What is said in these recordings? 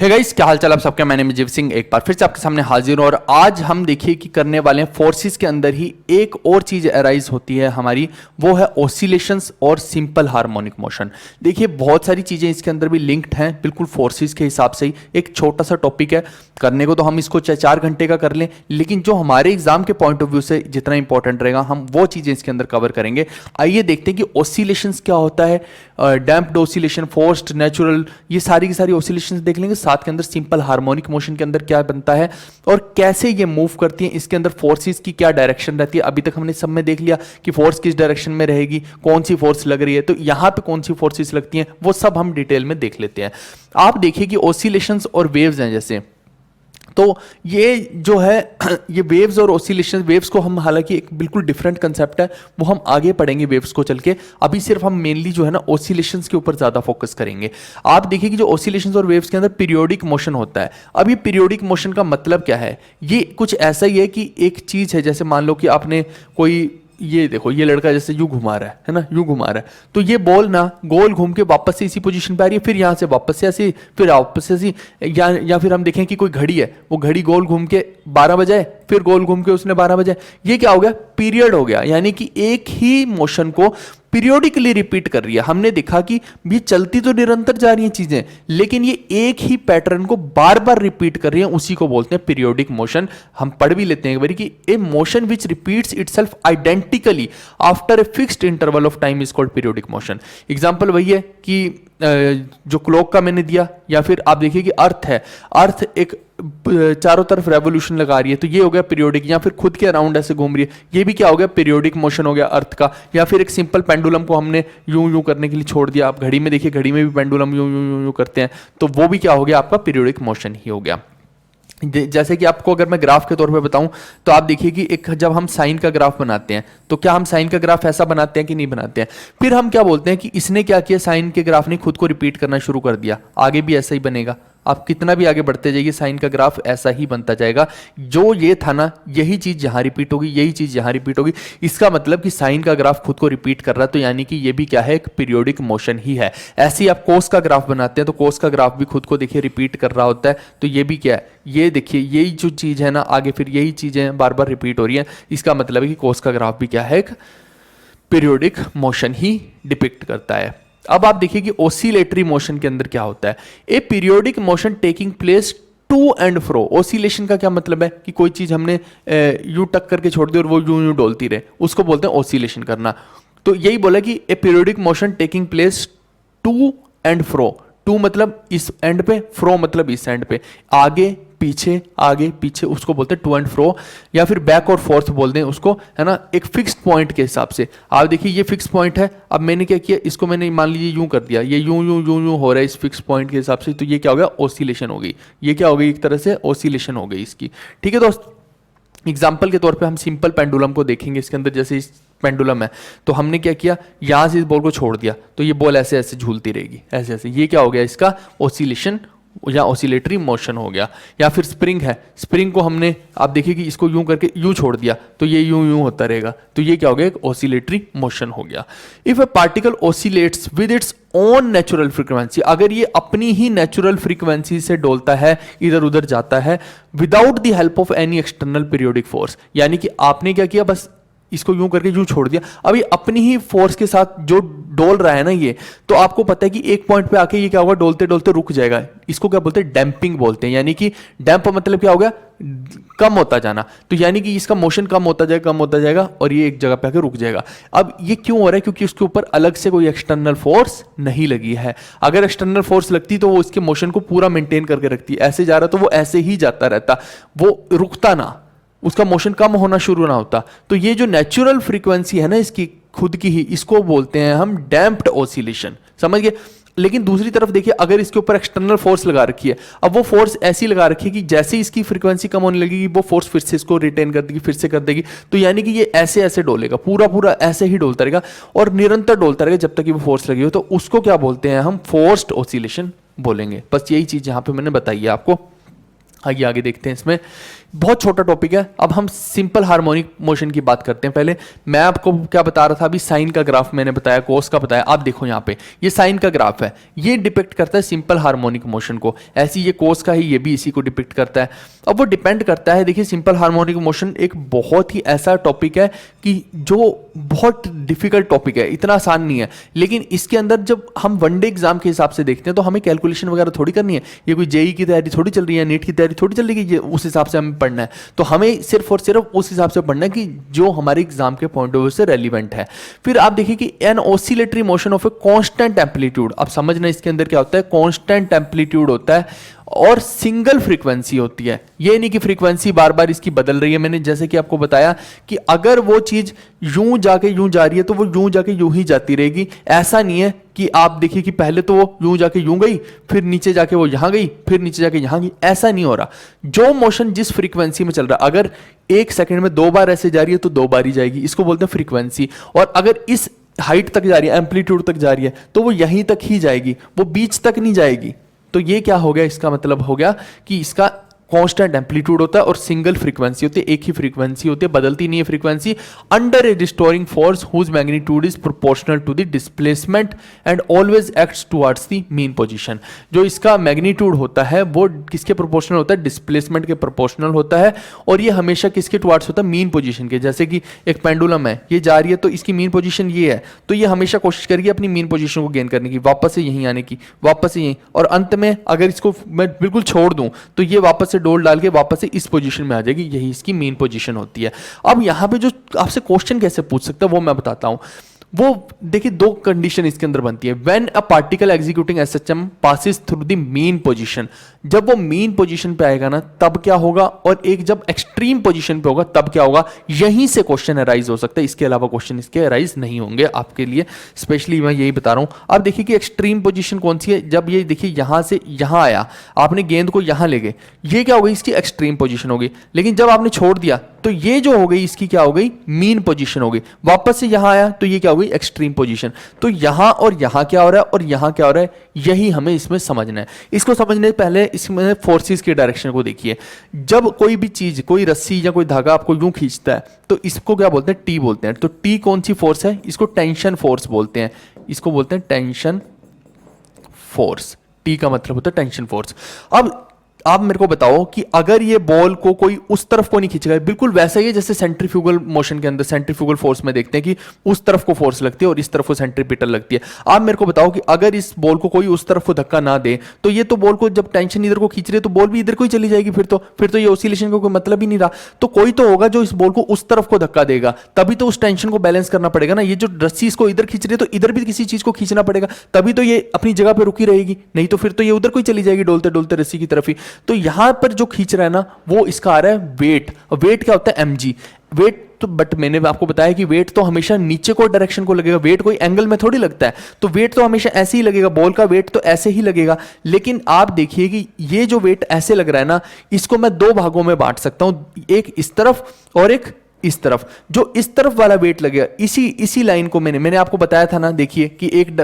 Hey guys, क्या हाल चाल आप सबके। मैंने जीव सिंह एक बार फिर से आपके सामने हाजिर हूं और आज हम देखिए कि करने वाले हैं फोर्सेस के अंदर ही एक और चीज अराइज होती है हमारी, वो है ऑसिलेशंस और सिंपल हार्मोनिक मोशन। देखिए बहुत सारी चीजें इसके अंदर भी लिंक्ड हैं बिल्कुल फोर्सेस के हिसाब से ही। एक छोटा सा टॉपिक है, करने को तो हम इसको 4 घंटे का कर लें, लेकिन जो हमारे एग्जाम के पॉइंट ऑफ व्यू से जितना इंपॉर्टेंट रहेगा हम वो चीजें इसके अंदर कवर करेंगे। आइए देखते हैं कि ऑसिलेशंस क्या होता है, डैम्प्ड ऑसिलेशन, फोर्स्ड, नेचुरल, ये सारी की सारी ऑसिलेशंस देख लेंगे। साथ के अंदर सिंपल हार्मोनिक मोशन के अंदर क्या बनता है और कैसे ये मूव करती है, इसके अंदर फोर्सेस की क्या डायरेक्शन रहती है। अभी तक हमने सब में देख लिया कि फोर्स किस डायरेक्शन में रहेगी, कौन सी फोर्स लग रही है, तो यहां पे कौन सी फोर्सेस लगती हैं वो सब हम डिटेल में देख लेते हैं। आप देखिए कि ऑसिलेशंस और वेव्स हैं जैसे, तो ये जो है ये वेव्स और ऑसिलेशन, वेव्स को हम हालांकि एक बिल्कुल डिफरेंट कंसेप्ट है, वो हम आगे पढ़ेंगे वेव्स को चल के। अभी सिर्फ हम मेनली जो है ना ऑसिलेशंस के ऊपर ज्यादा फोकस करेंगे। आप देखिए कि जो ऑसिलेशंस और वेव्स के अंदर पीरियोडिक मोशन होता है। अब ये पीरियोडिक मोशन का मतलब क्या है, ये कुछ ऐसा ही है कि एक चीज है, जैसे मान लो कि आपने कोई, ये देखो ये लड़का जैसे यूं घुमा रहा है ना, यूं घुमा रहा है, तो ये बॉल ना गोल घूम के वापस से इसी पोजीशन पे आ रही है, फिर यहां से वापस से ऐसी, फिर वापस से ऐसी, या फिर हम देखें कि कोई घड़ी है, वो घड़ी गोल घूम के 12 बजे, फिर गोल घूम के उसने 12 बजे, ये क्या हो गया, पीरियड हो गया। यानी कि एक ही मोशन को पीरियोडिकली रिपीट कर रही है। हमने देखा कि ये चलती तो निरंतर जा रही हैं चीजें, लेकिन ये एक ही पैटर्न को बार बार रिपीट कर रही हैं, उसी को बोलते हैं पीरियोडिक मोशन। हम पढ़ भी लेते हैं एक बार कि a motion which repeats itself identically after a fixed interval of time is called periodic motion. Example वही है कि जो क्लॉक का मैंने दिया, या फिर आप देखिए कि अर्थ है, अर्थ एक चारों तरफ रेवोल्यूशन लगा रही है, तो ये हो गया पीरियोडिक, या फिर खुद के अराउंड ऐसे घूम रही है, ये भी क्या हो गया, पीरियोडिक मोशन हो गया अर्थ का। या फिर एक सिंपल पेंडुलम को हमने यूं यूं करने के लिए छोड़ दिया। आप घड़ी में देखिए, घड़ी में भी पेंडुलम यूं यूं यूं यूं करते हैं, तो वो भी क्या हो गया, आपका पीरियोडिक मोशन ही हो गया। जैसे कि आपको अगर मैं ग्राफ के तौर पे बताऊं, तो आप देखिए कि एक जब हम साइन का ग्राफ बनाते हैं, तो क्या हम साइन का ग्राफ ऐसा बनाते हैं कि नहीं बनाते हैं। फिर हम क्या बोलते हैं कि इसने क्या किया, साइन के ग्राफ ने खुद को रिपीट करना शुरू कर दिया, आगे भी ऐसा ही बनेगा। आप कितना भी आगे बढ़ते जाइए, साइन का ग्राफ ऐसा ही बनता जाएगा। जो ये था ना, यही चीज यहां रिपीट होगी, यही चीज यहां रिपीट होगी। इसका मतलब कि साइन का ग्राफ खुद को रिपीट कर रहा है, तो यानी कि ये भी क्या है, एक पीरियोडिक मोशन ही है। ऐसे ही आप कोस का ग्राफ बनाते हैं, तो कोस का ग्राफ भी खुद को देखिए रिपीट कर रहा होता है, तो ये भी क्या है, ये देखिए यही जो चीज है ना, आगे फिर यही चीजें बार बार रिपीट हो रही है। इसका मतलब है कि कोस का ग्राफ भी क्या है, एक पीरियोडिक मोशन ही डिपिक्ट करता है। अब आप देखिए कि ऑसिलेटरी मोशन के अंदर क्या होता है, a periodic motion taking place to and fro. Oscillation का क्या मतलब है कि कोई चीज हमने यूं टक करके छोड़ दी और वो यूं यूं डोलती रहे, उसको बोलते हैं ऑसिलेशन करना। तो यही बोला कि a periodic motion taking place to and fro. To मतलब इस एंड पे, फ्रो मतलब इस एंड पे, आगे पीछे, उसको बोलते हैं टू एंड फ्रो, या फिर बैक और फोर्थ बोलते हैं उसको, है ना, एक फिक्स्ड पॉइंट के हिसाब से। आप देखिए ये फिक्स पॉइंट है, अब मैंने क्या किया, इसको मैंने मान लीजिए यूं कर दिया, ये यूं यूं यूं यूं हो रहा है इस फिक्स पॉइंट के हिसाब से, तो ये क्या हो गया, ऑसिलेशन हो गई। ये क्या हो गई, एक तरह से ऑसिलेशन हो गई इसकी। ठीक है दोस्त, एग्जाम्पल के तौर पे हम सिंपल पेंडुलम को देखेंगे। इसके अंदर जैसे इस पेंडुलम है, तो हमने क्या किया, यहां से इस बॉल को छोड़ दिया, तो ये बॉल ऐसे ऐसे झूलती रहेगी, ऐसे ऐसे, ये क्या हो गया, इसका ऑसिलेशन या ऑसिलेटरी मोशन हो गया। या फिर स्प्रिंग है, स्प्रिंग को हमने, आप देखिए कि इसको यूं करके यूं छोड़ दिया, तो ये यूं यूं होता रहेगा, तो ये क्या हो गया, एक ऑसिलेटरी मोशन हो गया। If A particle oscillates with its own natural frequency, अगर ये अपनी ही नेचुरल फ्रीक्वेंसी से डोलता है, इधर उधर जाता है, without the help of any external periodic force, यानी कि आपने क्या किया, बस इसको यूं करके यूं छोड़ दिया, अभी अपनी ही फोर्स के साथ जो डोल रहा है ना ये, तो आपको पता है कि एक पॉइंट पे आके ये क्या होगा, डोलते डोलते रुक जाएगा। इसको क्या बोलते हैं, डैम्पिंग बोलते हैं। यानी कि डैम्प मतलब क्या हो गया, कम होता जाना, तो यानी कि इसका मोशन कम होता जाएगा और ये एक जगह पे आके रुक जाएगा। अब ये क्यों हो रहा है, क्योंकि उसके ऊपर अलग से कोई एक्सटर्नल फोर्स नहीं लगी है। अगर एक्सटर्नल फोर्स लगती तो वो इसके मोशन को पूरा मेंटेन करके रखती, ऐसे जा रहा तो वो ऐसे ही जाता रहता, वो रुकता ना, उसका मोशन कम होना शुरू ना होता। तो ये जो नेचुरल फ्रीक्वेंसी है ना इसकी खुद की ही, इसको बोलते हैं हम डैम्प्ड ऑसिलेशन, समझ गए। लेकिन दूसरी तरफ देखिए, अगर इसके ऊपर एक्सटर्नल फोर्स लगा रखी है, अब वो फोर्स ऐसी लगा रखी है कि जैसे इसकी फ्रीक्वेंसी कम होने लगेगी, वो फोर्स फिर से इसको रिटेन कर देगी, फिर से कर देगी, तो यानी कि ये ऐसे ऐसे डोलेगा, पूरा पूरा ऐसे ही डोलता रहेगा और निरंतर डोलता रहेगा जब तक कि वो फोर्स लगी हो, तो उसको क्या बोलते हैं हम, फोर्स्ड ऑसिलेशन बोलेंगे। बस यही चीज यहां पे मैंने बताई है आपको। आइए आगे देखते हैं इसमें। बहुत छोटा टॉपिक है। अब हम सिंपल हार्मोनिक मोशन की बात करते हैं। पहले मैं आपको क्या बता रहा था, अभी साइन का ग्राफ मैंने बताया, कोस का बताया। आप देखो यहाँ पे ये साइन का ग्राफ है, ये डिपिक्ट करता है सिंपल हार्मोनिक मोशन को। ऐसी ये कोस का है, ये भी इसी को डिपिक्ट करता है। अब वो डिपेंड करता है, देखिए सिंपल हार्मोनिक मोशन एक बहुत ही ऐसा टॉपिक है कि जो बहुत डिफिकल्ट टॉपिक है, इतना आसान नहीं है। लेकिन इसके अंदर जब हम वनडे एग्जाम के हिसाब से देखते हैं तो हमें कैलकुलेशन वगैरह थोड़ी करनी है। ये कोई जेई की तैयारी थोड़ी चल रही है, नीट की तैयारी थोड़ी चल रही है कि उस हिसाब से हमें पढ़ना है। तो हमें सिर्फ और सिर्फ उस हिसाब से पढ़ना है कि जो हमारे एग्जाम के पॉइंट ऑफ व्यू से रेलिवेंट है। फिर आप देखिए कि an oscillatory motion of a constant amplitude. अब समझना इसके अंदर क्या होता है, कांस्टेंट एम्पलीट्यूड होता है और सिंगल फ्रीक्वेंसी होती है। ये नहीं कि फ्रीक्वेंसी बार बार इसकी बदल रही है। मैंने जैसे कि आपको बताया कि अगर वो चीज यूं जाके यूं जा रही है तो वो यूं जाके यूं ही जाती रहेगी। ऐसा नहीं है कि आप देखिए कि पहले तो वो यूं जाके यूं गई, फिर नीचे जाके वो यहां गई, फिर नीचे जाके यहां गई। ऐसा नहीं हो रहा। जो मोशन जिस फ्रीक्वेंसी में चल रहा है, अगर एक सेकंड में 2 बार ऐसे जा रही है तो 2 बार ही जाएगी, इसको बोलते हैं फ्रीक्वेंसी। और अगर इस हाइट तक जा रही है, एम्पलीट्यूड तक जा रही है, तो वो यहीं तक ही जाएगी, वो बीच तक नहीं जाएगी। तो ये क्या हो गया, इसका मतलब हो गया कि इसका कांस्टेंट एम्पलीट्यूड होता है और सिंगल फ्रीक्वेंसी होती है, एक ही फ्रीक्वेंसी होती है, बदलती नहीं है frequency. Under a restoring force whose magnitude is proportional to the displacement and always acts towards the mean position. जो इसका मैग्नीट्यूड होता है वो किसके प्रोपोर्शनल होता है, डिस्प्लेसमेंट के प्रोपोर्शनल होता है। और ये हमेशा किसके टुवर्ड्स होता है, मीन पोजीशन के। जैसे कि एक पेंडुलम है, ये जा रही है तो इसकी मीन पोजीशन ये है, तो ये हमेशा कोशिश करेगी अपनी मीन पोजीशन को गेन करने की, वापस से यहीं आने की, वापस से यहीं। और अंत में अगर इसको मैं बिल्कुल छोड़ दूं तो ये वापस से डोल डाल के वापस से इस पोजीशन में आ जाएगी। यही इसकी मेन पोजीशन होती है। अब यहां पे जो आपसे क्वेश्चन कैसे पूछ सकता है वो मैं बताता हूं। वो देखिए 2 कंडीशन इसके अंदर बनती है। When a particle executing SHM passes through the mean position, जब वो मीन पोजीशन पे आएगा ना तब क्या होगा, और एक जब एक्सट्रीम पोजीशन पे होगा तब क्या होगा। यहीं से क्वेश्चन अराइज हो सकता है, इसके अलावा क्वेश्चन इसके अराइज नहीं होंगे आपके लिए। स्पेशली मैं यही बता रहा हूं। अब देखिए कि एक्सट्रीम पोजीशन कौन सी है, जब ये देखिए यहां से यहां आया, आपने गेंद को यहां ले गए, ये क्या हो गई, इसकी एक्सट्रीम पोजीशन होगी। लेकिन जब आपने छोड़ दिया तो ये जो हो गई इसकी क्या हो गई, मीन पोजीशन हो गई। वापस से यहां आया तो ये क्या हो गई, एक्सट्रीम पोजीशन। तो यहां और यहां क्या हो रहा है और यहां क्या हो रहा है, यही हमें इसमें समझना है। इसको समझने से पहले इसमें फोर्सेस के डायरेक्शन को देखिए। जब कोई भी चीज, कोई रस्सी या कोई धागा आपको यूं खींचता है तो इसको क्या बोलते हैं, टी बोलते हैं। तो टी कौन सी फोर्स है, इसको टेंशन फोर्स बोलते हैं। इसको बोलते हैं टेंशन फोर्स। टी का मतलब होता है टेंशन फोर्स। अब आप मेरे को बताओ कि अगर ये बॉल को कोई उस तरफ को नहीं खींचेगा, बिल्कुल वैसा ही है जैसे सेंट्रीफ्यूगल मोशन के अंदर सेंट्रीफ्यूगल फोर्स में देखते हैं कि उस तरफ को फोर्स लगती है और इस तरफ को सेंट्रीपिटल लगती है। आप मेरे को बताओ कि अगर इस बॉल को कोई उस तरफ को धक्का ना दे तो ये तो बॉल को जब टेंशन इधर को खींच रही है तो बॉल भी इधर को ही चली जाएगी। फिर तो ये ऑसिलेशन का कोई मतलब ही नहीं रहा। तो कोई तो होगा जो इस बॉल को उस तरफ को धक्का देगा, तभी तो उस टेंशन को बैलेंस करना पड़ेगा ना। ये जो रस्सी इसको इधर खींच रही है तो इधर भी किसी चीज को खींचना पड़ेगा, तभी तो ये अपनी जगह पे रुकी रहेगी, नहीं तो फिर तो ये उधर को ही चली जाएगी डोलते डोलते रस्सी की तरफ ही। तो यहां पर जो खींच रहा है ना वो इसका आ रहा है वेट। वेट क्या होता है, mg वेट। तो बट मैंने आपको बताया कि वेट तो हमेशा नीचे को डायरेक्शन को लगेगा, वेट कोई एंगल में थोड़ी लगता है। तो वेट तो हमेशा ऐसे ही लगेगा, बॉल का वेट तो ऐसे ही लगेगा। लेकिन आप देखिए कि ये जो वेट ऐसे लग रहा है ना, इसको मैं 2 भागों में बांट सकता हूं, एक इस तरफ और एक इस तरफ। जो इस तरफ वाला वेट लगेगा, इसी लाइन को मैंने आपको बताया था ना, देखिए कि एक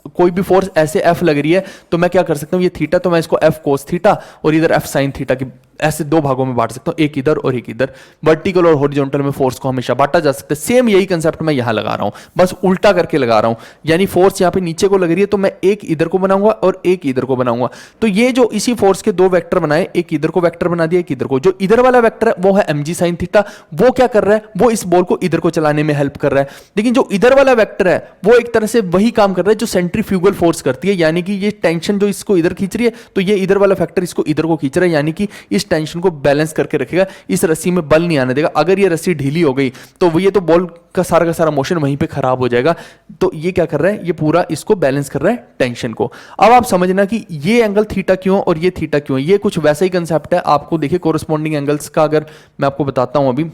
कोई भी फोर्स ऐसे एफ लग रही है तो मैं क्या कर सकता हूं, ये थीटा, तो मैं इसको एफ कोस थीटा और इधर एफ साइन थीटा की ऐसे 2 भागों में बांट सकता हूं, एक इधर और एक इधर। वर्टिकल और हॉरिजॉन्टल में फोर्स को हमेशा बांटा जा सकता है। सेम यही कंसेप्ट मैं यहां लगा रहा हूं, बस उल्टा करके लगा रहा हूं। यानी फोर्स यहां पे नीचे को लग रही है तो मैं एक इधर को बनाऊंगा और एक इधर को बनाऊंगा। तो ये जो इसी फोर्स के 2 वेक्टर बनाए, एक इधर को वेक्टर बना दिया, एक इधर को। जो इधर वाला वेक्टर है वो है mg sin थीटा। वो क्या कर रहा है, वो इस बॉल को इधर को चलाने में हेल्प कर रहा है। लेकिन जो इधर वाला वेक्टर है वो एक तरह से वही काम कर रहा है जो सेंट्रीफ्यूगल फोर्स करती है। यानी कि ये टेंशन जो इसको इधर खींच रही है तो ये इधर वाला फैक्टर इसको इधर को खींच रहा है, यानी कि इस टेंशन को बैलेंस करके रखेगा, इस रस्सी में बल नहीं आने देगा। अगर ये रस्सी ढीली हो गई तो ये तो बॉल का सारा मोशन वहीं पे खराब हो जाएगा। तो ये क्या कर रहा है, ये पूरा इसको बैलेंस कर रहा है टेंशन को। अब आप समझना कि ये एंगल थीटा क्यों और ये थीटा क्यों, ये कुछ वैसा ही कंसेप्ट है। आपको देखिए कोरस्पॉन्डिंग एंगल्स का अगर मैं आपको बताता हूं, अभी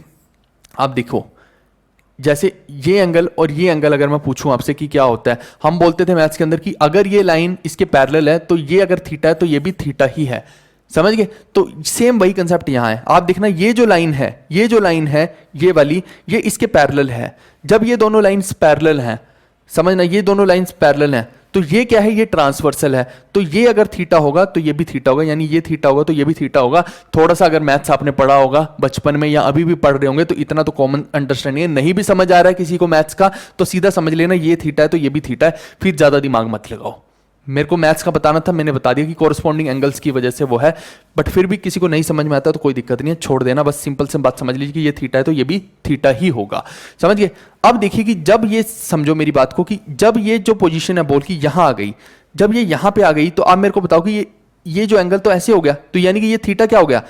आप देखो जैसे ये एंगल और ये एंगल अगर मैं पूछूं आपसे कि क्या होता है, हम बोलते थे मैथ्स के अंदर कि अगर ये लाइन इसके पैरेलल है तो ये अगर थीटा है तो ये भी थीटा ही है। समझ गए? तो सेम वही कंसेप्ट यहां है। आप देखना ये जो लाइन है ये वाली, ये इसके पैरेलल है। जब ये दोनों लाइंस पैरेलल हैं, समझना ये दोनों लाइंस पैरेलल हैं, तो ये क्या है, ये ट्रांसवर्सल है, तो ये अगर थीटा होगा तो ये भी थीटा होगा, यानी ये थीटा होगा तो ये भी थीटा होगा। थोड़ा सा अगर मैथ्स आपने पढ़ा होगा बचपन में या अभी भी पढ़ रहे होंगे तो इतना तो कॉमन अंडरस्टैंडिंग है। नहीं भी समझ आ रहा है किसी को मैथ्स का तो सीधा समझ लेना ये थीटा है तो ये भी थीटा है, फिर ज्यादा दिमाग मत लगाओ। मेरे को मैथ्स का बताना था, मैंने बता दिया कि कॉरस्पॉन्डिंग एंगल्स की वजह से वो है, बट फिर भी किसी को नहीं समझ में आता तो कोई दिक्कत नहीं है, छोड़ देना, बस सिंपल से बात समझ लीजिए कि ये थीटा है तो ये भी थीटा ही होगा। समझ गए? अब देखिए कि जब ये, समझो मेरी बात को, कि जब ये जो पोजीशन है बॉल की यहां आ गई, जब ये यहां पे आ गई तो आप मेरे को बताओ कि ये जो एंगल तो ऐसे हो गया, तो यानी कि ये थीटा क्या हो गया,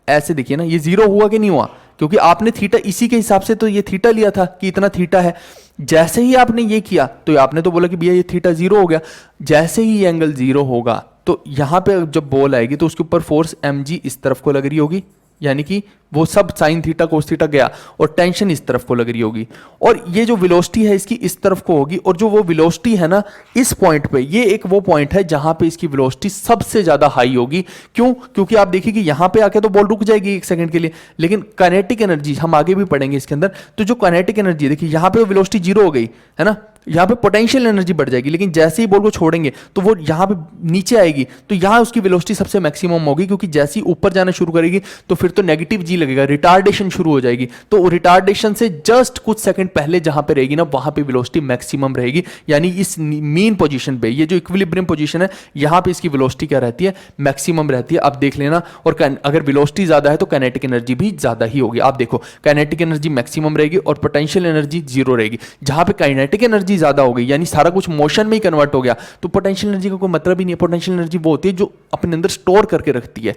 ऐसे देखिए ना, ये जीरो हुआ कि नहीं हुआ, क्योंकि आपने थीटा इसी के हिसाब से तो ये थीटा लिया था कि इतना थीटा है। जैसे ही आपने ये किया तो आपने तो बोला कि भैया ये थीटा जीरो हो गया, जैसे ही ये एंगल जीरो होगा तो यहां पे जब बॉल आएगी तो उसके ऊपर फोर्स mg इस तरफ को लग रही होगी, यानी कि वो सब साइन थीटा कोस थीटा गया, और टेंशन इस तरफ को लग रही होगी, और ये जो वेलोसिटी है इसकी इस तरफ को होगी, और जो वो वेलोसिटी है ना इस पॉइंट पे, ये एक वो पॉइंट है जहां पे इसकी वेलोसिटी सबसे ज्यादा हाई होगी। क्यों? क्योंकि आप देखिए कि यहां पे आके तो बॉल रुक जाएगी एक सेकंड के लिए, लेकिन काइनेटिक एनर्जी हम आगे भी पढ़ेंगे इसके अंदर, तो जो काइनेटिक एनर्जी देखिए यहां पे वेलोसिटी जीरो हो गई है ना, यहां पे पोटेंशियल एनर्जी बढ़ जाएगी, लेकिन जैसे ही बॉल को छोड़ेंगे तो वो यहां पे नीचे आएगी, तो यहां उसकी वेलोसिटी सबसे मैक्सिमम होगी, क्योंकि जैसे ही ऊपर जाना शुरू करेगी तो फिर तो नेगेटिव जी लगेगा, रिटार्डेशन शुरू हो जाएगी, तो रिटार्डेशन से जस्ट कुछ सेकंड पहले जहां पे रहेगी ना वहां पे वेलोसिटी मैक्सिमम रहेगी, यानी इस मीन पोजीशन पे, ये जो इक्विलिब्रियम पोजीशन है यहां पे इसकी वेलोसिटी क्या रहती है, मैक्सिमम रहती है। आप देख लेना, और अगर वेलोसिटी ज्यादा है तो काइनेटिक एनर्जी भी ज्यादा ही होगी। आप देखो काइनेटिक एनर्जी मैक्सिमम रहेगी और पोटेंशियल एनर्जी जीरो रहेगी। जहां पे काइनेटिक एनर्जी ज्यादा हो गई, यानी सारा कुछ मोशन में ही कन्वर्ट हो गया, तो पोटेंशियल एनर्जी का कोई मतलब ही नहीं है। पोटेंशियल एनर्जी वो होती है जो अपने अंदर स्टोर करके रखती है,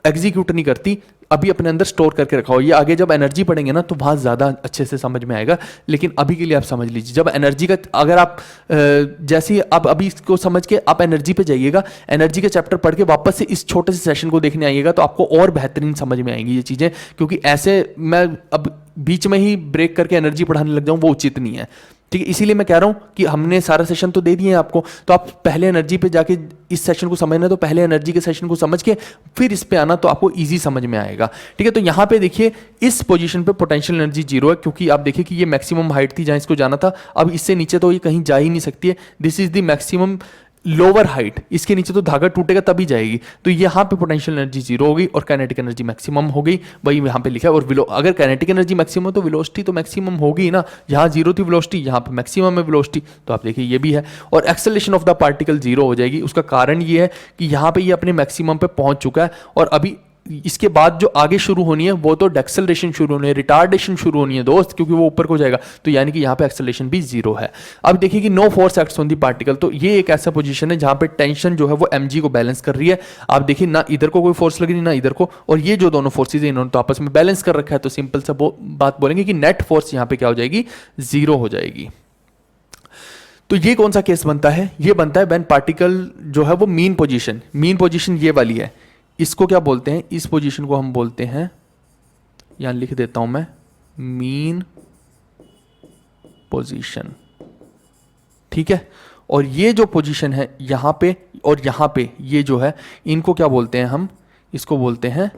एग्जीक्यूट नहीं करती, अभी अपने अंदर स्टोर करके रखा हो। ये आगे जब एनर्जी पढ़ेंगे ना तो वहां ज्यादा अच्छे से समझ में आएगा, लेकिन अभी के लिए आप समझ लीजिए, जब एनर्जी का, अगर आप जैसे आप अभी इसको समझ के आप एनर्जी पे जाइएगा, एनर्जी के चैप्टर पढ़ के वापस से इस छोटे से सेशन को देखने आइएगा तो आपको और बेहतरीन समझ में आएंगी ये चीजें, क्योंकि ऐसे मैं अब बीच में ही ब्रेक करके एनर्जी पढ़ाने लग जाऊं वो उचित नहीं है। ठीक है, इसीलिए मैं कह रहा हूं कि हमने सारा सेशन तो दे दिए हैं आपको, तो आप पहले एनर्जी पे जाके इस सेशन को समझना, तो पहले एनर्जी के सेशन को समझ के फिर इस पे आना, तो आपको इजी समझ में आएगा। ठीक है, तो यहां पे देखिए इस पोजीशन पे पोटेंशियल एनर्जी जीरो है, क्योंकि आप देखिए कि ये मैक्सिमम हाइट थी जहां इसको जाना था, अब इससे नीचे तो ये कहीं जा ही नहीं सकती है, this is the maximum lower height, इसके नीचे तो धागा टूटेगा तभी जाएगी, तो यहां पे पोटेंशियल एनर्जी जीरो हो गई और काइनेटिक एनर्जी मैक्सिमम हो गई, वही यहां पे लिखा है। और अगर काइनेटिक एनर्जी मैक्सिमम तो वेलोसिटी तो मैक्सिमम होगी ना, यहां जीरो थी वेलोसिटी, यहां पे मैक्सिमम है वेलोसिटी, तो आप देखिए ये भी है। और acceleration of the particle zero हो जाएगी, उसका कारण ये है कि यहां पे ये अपने मैक्सिमम पे पहुंच चुका है, और अभी इसके बाद जो आगे शुरू होनी है वो तो डेक्सेलरेशन शुरू होनी है, रिटार्डेशन शुरू होनी है दोस्त, क्योंकि वो ऊपर को जाएगा, तो यानी कि यहाँ पे एक्सेलरेशन भी जीरो है। अब देखिए कि no force acts on the particle, तो ये एक ऐसा पोजीशन है जहां पे टेंशन जो है वो mg को बैलेंस कर रही है। आप देखिए ना इधर को कोई फोर्स लग रही ना इधर को, और ये जो दोनों फोर्सेज है इन्होंने तो आपस में बैलेंस कर रखा है, तो सिंपल सा बात बोलेंगे कि नेट फोर्स यहाँ पे क्या हो जाएगी, जीरो हो जाएगी। तो ये कौन सा केस बनता है, ये बनता है व्हेन पार्टिकल जो है वो मीन पोजीशन ये वाली है, इसको क्या बोलते हैं, इस पोजीशन को हम बोलते हैं, यहां लिख देता हूं मैं, मीन पोजीशन। ठीक है, और ये जो पोजीशन है यहां पे और यहां पे, ये जो है इनको क्या बोलते हैं हम, इसको बोलते हैं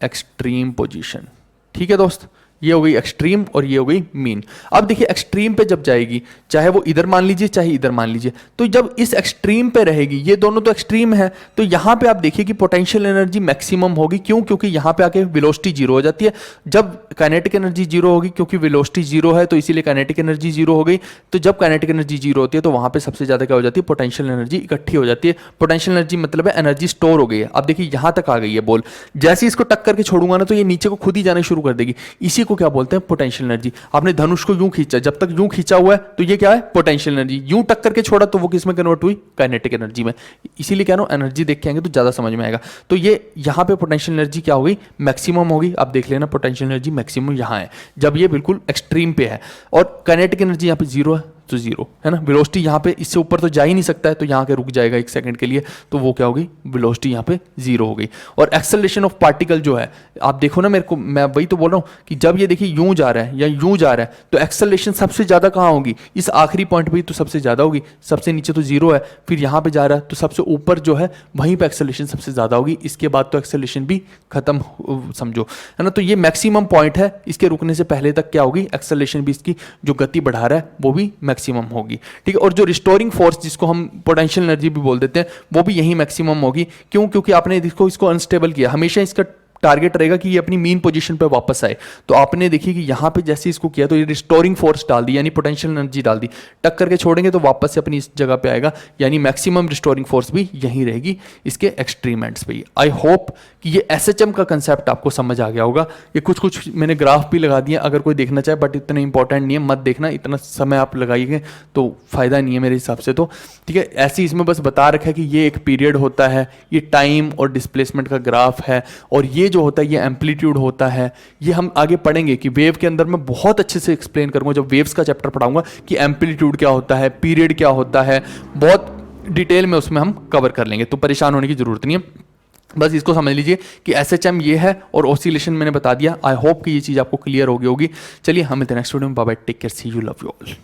एक्सट्रीम पोजीशन। ठीक है दोस्त, ये हो गई एक्सट्रीम और ये हो गई मीन। अब देखिए एक्सट्रीम पे जब जाएगी, चाहे वो इधर मान लीजिए चाहे इधर मान लीजिए, तो जब इस एक्सट्रीम पे रहेगी, ये दोनों तो एक्सट्रीम है, तो यहां पे आप देखिए कि पोटेंशियल एनर्जी मैक्सिमम होगी। क्यों? क्योंकि यहां पे आके वेलोसिटी जीरो हो जाती है। जब काइनेटिक एनर्जी जीरो होगी, क्योंकि वेलोसिटी जीरो है तो इसीलिए काइनेटिक एनर्जी जीरो हो गई, तो जब काइनेटिक एनर्जी जीरो होती है तो वहां पे सबसे ज्यादा क्या हो जाती है, पोटेंशियल एनर्जी इकट्ठी हो जाती है। पोटेंशियल एनर्जी मतलब है एनर्जी स्टोर हो गई है। अब देखिए यहां तक आ गई है बॉल, जैसे इसको टक करके छोड़ूंगा ना तो ये नीचे को खुद ही जाने शुरू कर देगी, इसी को क्या बोलते हैं, पोटेंशियल एनर्जी। आपने धनुष को यूं खींचा, जब तक यूं खींचा हुआ है तो ये क्या है, पोटेंशियल एनर्जी। यूं टक करके छोड़ा तो वो किस में कन्वर्ट हुई, काइनेटिक एनर्जी में। इसीलिए कह रहा हूं एनर्जी देख के आएंगे तो ज्यादा समझ में आएगा। तो ये यहां पे पोटेंशियल एनर्जी क्या हो गई, मैक्सिमम होगी। आप देख लेना पोटेंशियल एनर्जी मैक्सिमम यहां है जब ये बिल्कुल एक्सट्रीम पे है, और काइनेटिक एनर्जी यहां पे जीरो है तो जीरो है ना। वेलोसिटी यहाँ पे इससे ऊपर तो जा ही नहीं सकता है, तो यहाँ के रुक जाएगा एक सेकंड के लिए, तो वो क्या होगी, वेलोसिटी यहाँ पे जीरो हो गई। और एक्सेलरेशन ऑफ पार्टिकल जो है, आप देखो ना, मेरे को मैं वही तो बोल रहा हूँ कि जब ये देखिए यूं जा रहा है या यूं जा रहा है तो एक्सेलरेशन सबसे ज़्यादा कहाँ होगी, इस आखिरी पॉइंट पे तो सबसे ज़्यादा होगी, सबसे नीचे तो जीरो है, फिर यहाँ पे जा रहा है तो सबसे ऊपर जो है वहीं पे एक्सेलरेशन सबसे ज़्यादा होगी, इसके बाद तो एक्सेलरेशन भी खत्म समझो, है ना। तो ये मैक्सिमम पॉइंट है, इसके रुकने से पहले तक क्या होगी, एक्सेलरेशन भी इसकी जो गति बढ़ा रहा है वो भी मैक्सिमम होगी, ठीक है। और जो रिस्टोरिंग फोर्स जिसको हम पोटेंशियल एनर्जी भी बोल देते हैं वो भी यही मैक्सिमम होगी। क्यों? क्योंकि आपने इसको अनस्टेबल किया, हमेशा इसका टारगेट रहेगा कि ये अपनी मीन पोजीशन पे वापस आए। तो आपने देखिए कि यहाँ पे जैसे इसको किया तो ये रिस्टोरिंग फोर्स डाल दी, यानी पोटेंशियल एनर्जी डाल दी, टक करके छोड़ेंगे तो वापस से अपनी इस जगह पे आएगा, यानी मैक्सिमम रिस्टोरिंग फोर्स भी यहीं रहेगी इसके एक्सट्रीम एंड्स पे। आई होप कि ये एसएचएम का कंसेप्ट आपको समझ आ गया होगा। ये कुछ कुछ मैंने ग्राफ भी लगा दिए अगर कोई देखना चाहे, बट इतना इंपॉर्टेंट नहीं है, मत देखना, इतना समय आप लगाइए तो फायदा नहीं है मेरे हिसाब से तो, ठीक है। ऐसे इसमें बस बता रखा है कि ये एक पीरियड होता है, ये टाइम और डिस्प्लेसमेंट का ग्राफ है, और ये जो होता है ये एम्पलीट्यूड होता है। ये हम आगे पढ़ेंगे कि वेव के अंदर मैं बहुत अच्छे से एक्सप्लेन करूंगा जब वेव्स का चैप्टर पढ़ाऊंगा कि एम्पलीट्यूड क्या होता है, पीरियड क्या होता है, बहुत डिटेल में उसमें हम कवर कर लेंगे, तो परेशान होने की जरूरत नहीं है। बस इसको समझ लीजिए कि एसएचएम ये है और ऑसिलेशन मैंने बता दिया। आई होप कि ये चीज़ आपको क्लियर हो गई होगी। चलिए हम मिलते हैं नेक्स्ट वीडियो में, bye bye, take care, see you, love you all.